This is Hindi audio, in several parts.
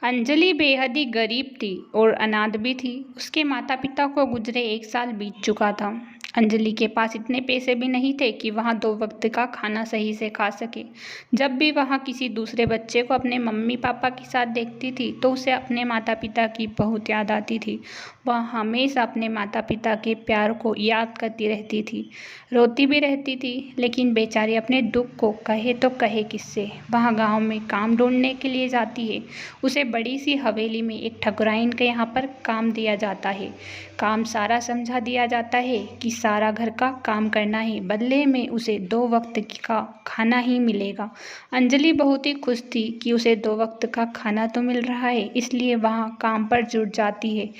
अंजलि बेहद ही गरीब थी और अनाथ भी थी। उसके माता पिता को गुजरे 1 साल बीत चुका था। अंजलि के पास इतने पैसे भी नहीं थे कि वह 2 वक्त का खाना सही से खा सके। जब भी वह किसी दूसरे बच्चे को अपने मम्मी पापा के साथ देखती थी तो उसे अपने माता पिता की बहुत याद आती थी। वह हमेशा अपने माता पिता के प्यार को याद करती रहती थी, रोती भी रहती थी, लेकिन बेचारी अपने दुख को कहे तो कहे किससे। वह गांव में काम ढूंढने के लिए जाती है। उसे बड़ी सी हवेली में एक ठकुराइन के यहाँ पर काम दिया जाता है। काम सारा समझा दिया जाता है कि सारा घर का काम करना है, बदले में उसे 2 वक्त का खाना ही मिलेगा। अंजलि बहुत ही खुश थी कि उसे 2 वक्त का खाना तो मिल रहा है, इसलिए वहाँ काम पर जुट जाती है।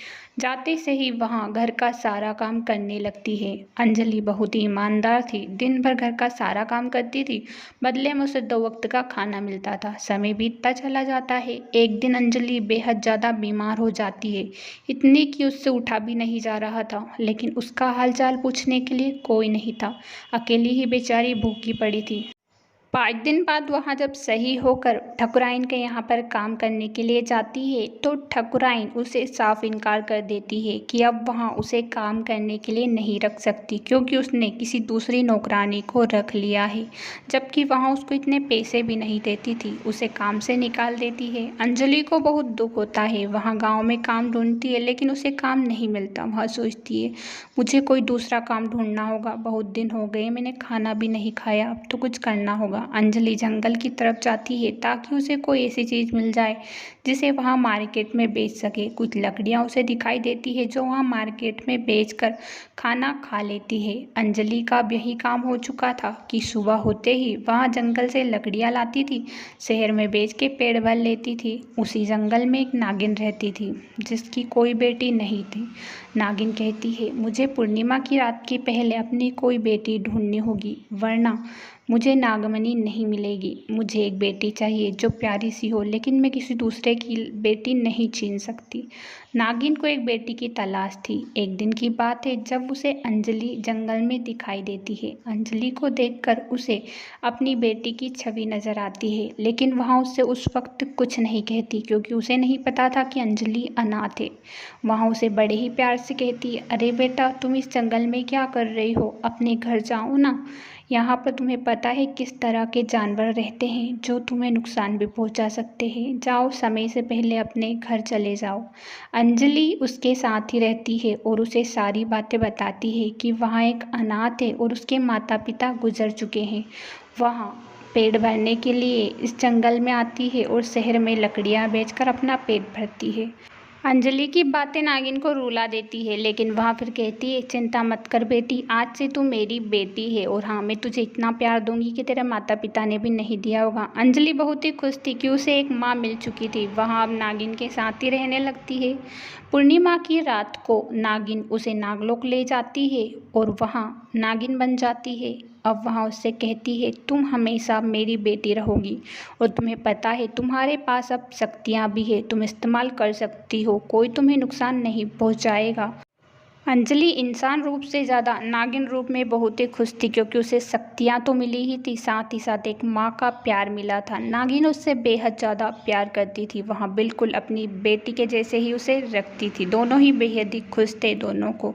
जाते से ही वहाँ घर का सारा काम करने लगती है। अंजलि बहुत ही ईमानदार थी, दिन भर घर का सारा काम करती थी, बदले में उसे 2 वक्त का खाना मिलता था। समय बीतता चला जाता है। एक दिन अंजलि बेहद ज़्यादा बीमार हो जाती है, इतनी कि उससे उठा भी नहीं जा रहा था, लेकिन उसका हालचाल पूछने के लिए कोई नहीं था। अकेली ही बेचारी भूखी पड़ी थी। 5 दिन बाद वहाँ जब सही होकर ठकुराइन के यहाँ पर काम करने के लिए जाती है तो ठकुराइन उसे साफ इनकार कर देती है कि अब वहाँ उसे काम करने के लिए नहीं रख सकती, क्योंकि उसने किसी दूसरी नौकरानी को रख लिया है। जबकि वहाँ उसको इतने पैसे भी नहीं देती थी, उसे काम से निकाल देती है। अंजलि को बहुत दुख होता है। वहाँ गाँव में काम ढूंढती है, लेकिन उसे काम नहीं मिलता। वह सोचती है, मुझे कोई दूसरा काम ढूंढना होगा। बहुत दिन हो गए, मैंने खाना भी नहीं खाया, अब तो कुछ करना होगा। अंजलि जंगल की तरफ जाती है ताकि उसे कोई ऐसी चीज़ मिल जाए जिसे वहाँ मार्केट में बेच सके। कुछ लकड़ियाँ उसे दिखाई देती है जो वहाँ मार्केट में बेचकर खाना खा लेती है। अंजलि का अब यही काम हो चुका था कि सुबह होते ही वहाँ जंगल से लकड़ियाँ लाती थी, शहर में बेच के पेट भर लेती थी। उसी जंगल में एक नागिन रहती थी जिसकी कोई बेटी नहीं थी। नागिन कहती है, मुझे पूर्णिमा की रात के पहले अपनी कोई बेटी ढूंढनी होगी, वरना मुझे नागमणि नहीं मिलेगी। मुझे एक बेटी चाहिए जो प्यारी सी हो, लेकिन मैं किसी दूसरे की बेटी नहीं छीन सकती। नागिन को एक बेटी की तलाश थी। एक दिन की बात है जब उसे अंजलि जंगल में दिखाई देती है। अंजलि को देखकर उसे अपनी बेटी की छवि नजर आती है, लेकिन वहाँ उससे उस वक्त कुछ नहीं कहती, क्योंकि उसे नहीं पता था कि अंजलि अनाथ है। वहाँ उसे बड़े ही प्यार से कहती है, अरे बेटा, तुम इस जंगल में क्या कर रही हो? अपने घर जाओ ना। यहाँ पर तुम्हें पता है किस तरह के जानवर रहते हैं जो तुम्हें नुकसान भी पहुँचा सकते हैं। जाओ, समय से पहले अपने घर चले जाओ। अंजलि उसके साथ ही रहती है और उसे सारी बातें बताती है कि वहाँ एक अनाथ है और उसके माता पिता गुजर चुके हैं। वहाँ पेट भरने के लिए इस जंगल में आती है और शहर में लकड़ियाँ बेचकर अपना पेट भरती है। अंजलि की बातें नागिन को रुला देती है, लेकिन वह फिर कहती है, चिंता मत कर बेटी, आज से तू मेरी बेटी है और हाँ, मैं तुझे इतना प्यार दूंगी कि तेरे माता पिता ने भी नहीं दिया होगा। अंजलि बहुत ही खुश थी कि उसे एक माँ मिल चुकी थी। वहाँ अब नागिन के साथ ही रहने लगती है। पूर्णिमा की रात को नागिन उसे नागलोक ले जाती है और वहाँ नागिन बन जाती है। अब वहाँ उससे कहती है, तुम हमेशा मेरी बेटी रहोगी और तुम्हें पता है तुम्हारे पास अब शक्तियाँ भी है, तुम इस्तेमाल कर सकती हो, कोई तुम्हें नुकसान नहीं पहुँचाएगा। अंजलि इंसान रूप से ज़्यादा नागिन रूप में बहुत ही खुश थी, क्योंकि उसे शक्तियाँ तो मिली ही थी, साथ ही साथ एक माँ का प्यार मिला था। नागिन उससे बेहद ज़्यादा प्यार करती थी, वहाँ बिल्कुल अपनी बेटी के जैसे ही उसे रखती थी। दोनों ही बेहद ही खुश थे, दोनों को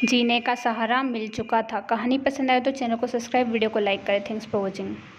जीने का सहारा मिल चुका था। कहानी पसंद आए तो चैनल को सब्सक्राइब, वीडियो को लाइक करें। Thanks for watching.